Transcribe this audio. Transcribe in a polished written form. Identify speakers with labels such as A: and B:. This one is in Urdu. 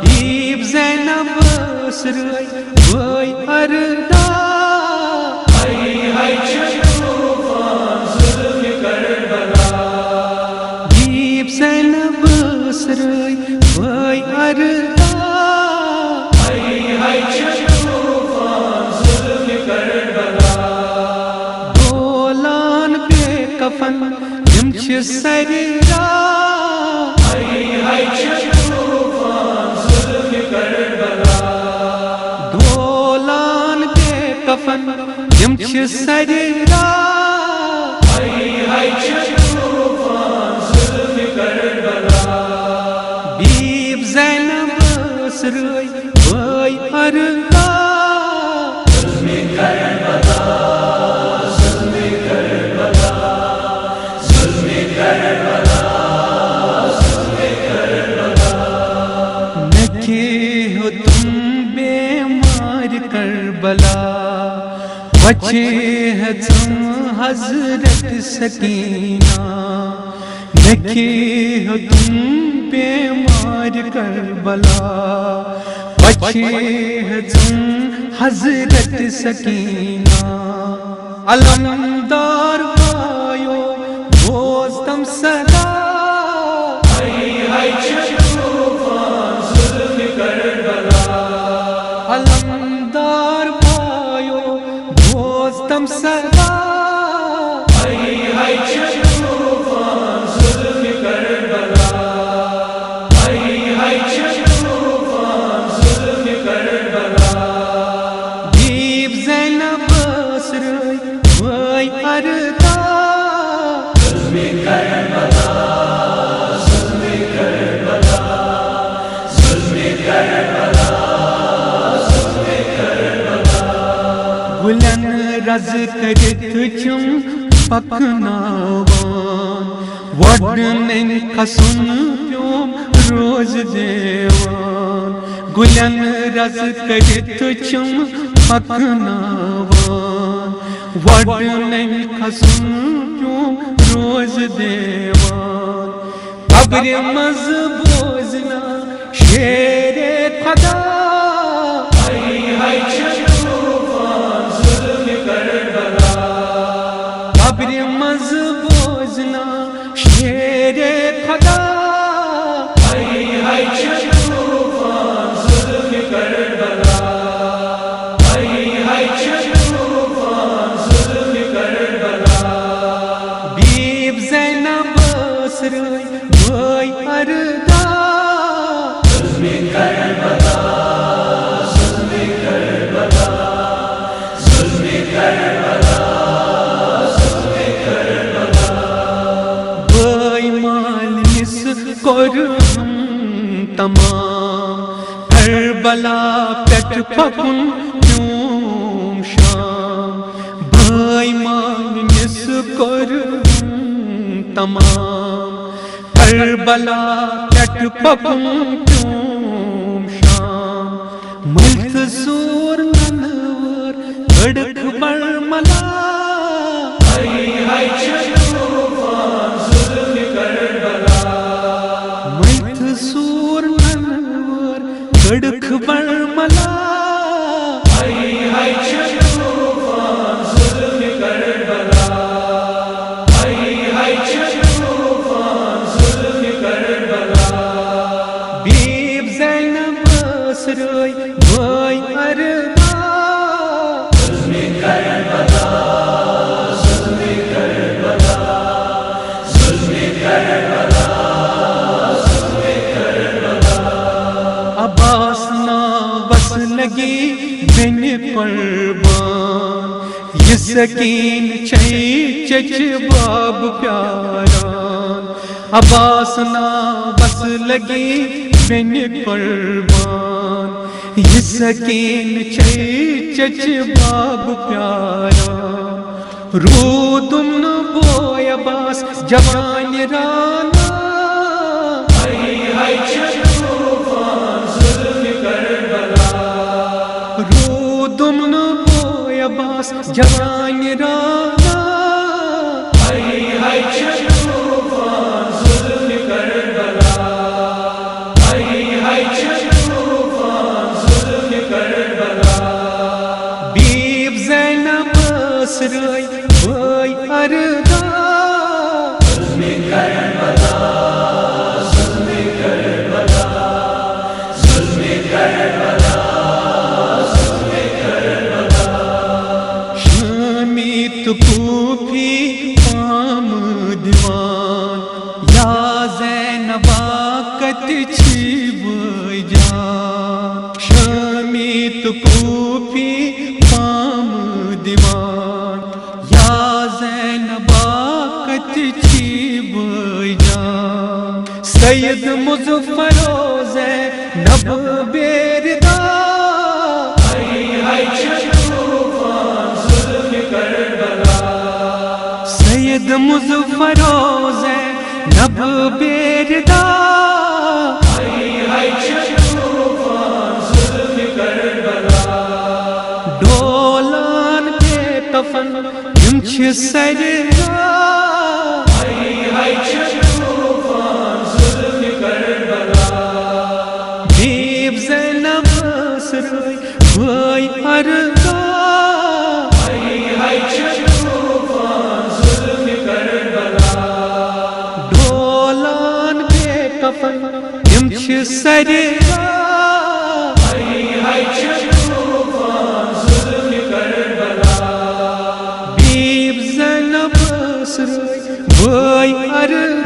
A: بیب زینب سرائے بھائی اردا بیب زینب سرائے بھائی اردا دولان بے کفن یم چھ سریرا دولان بے کفن یم چھ سریرا بیب زینب سرائے بھائی اردا نکے ہو تم بیمار کربلا بچے ہے تم حضرت سکینہ نکے ہو تم بیمار کربلا بچے ہے تم حضرت سکینہ علمدار بھائیو بوزتم صدا علمدار بھائیو بوزتم صدا بیب زینب سرائے بھائی اردا گلن رز کرت چم پکناوان وڈنن کھسن پیوم روز دیوان گلن رز کرت چم پکناوان وڈنن کھسن پیوم روز دیوان قبر مز بوزنا شیر خدا قبر مز بوزنا شیر خدا بیب زینب سرائے بھائی اردا کرم تمام کربلا پٹ پکن کیوں شام بھائی مانس کرم تمام کربلا پٹ پکن کیوں شام ملک سور ننور گڑک برملا سور ننور گڑک برملا بیب زینب سرائے بھائی اردا عباس بس لگی بن قربان یہ سکین چھ چچ باب پیاران عباس بس لگی بن قربان یہ سکین چھ چچ باب پیاران رو تم بوئے عباس جوان رانا رو دمن بوئے عباس جوان رانا بیب زینب اسرائی بھائی اردا شامی تو کوفی پام دیوان یا زینبا کت چھی بھائی جان شامی تو کوفی پام دیوان یا زینبا کت چھی بھائی جان سید مظفر و زینب بیردا سید مظفر و زینب بیردا ڈولان پہ کفن یم چھ سردا بیب زینب اسرائی بھائی اردا ڈولان پہ کفن یم چھ سردا بیب زینب اسرائی بھائی اردا